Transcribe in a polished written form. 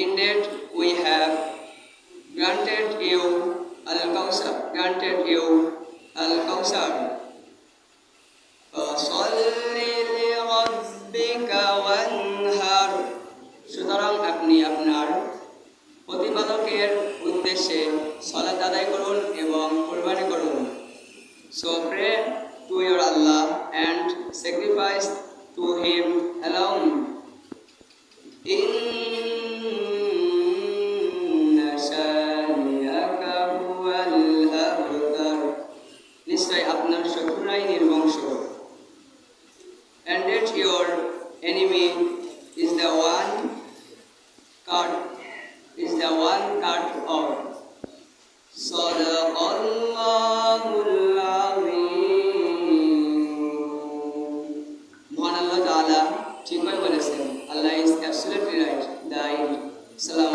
Indeed, we have granted you Al-Kawthar. Fasalli lirabbika wanhar. সুতরাং আপনি আপনার প্রতিপালকের উদ্দেশ্যে সালাত আদায় করুন এবং কুরবানি করুন। So pray to your Allah and sacrifice to Him alone. Inna shaniyaka huwal abtar. নিশ্চয় আপনার শত্রুরাই নির্বংশ। And that your enemy is the one cut off. Sadaqallahul Azim. মহান আল্লাহ তাআলা ঠিকই বলেছেন। Allah is absolutely right. Salam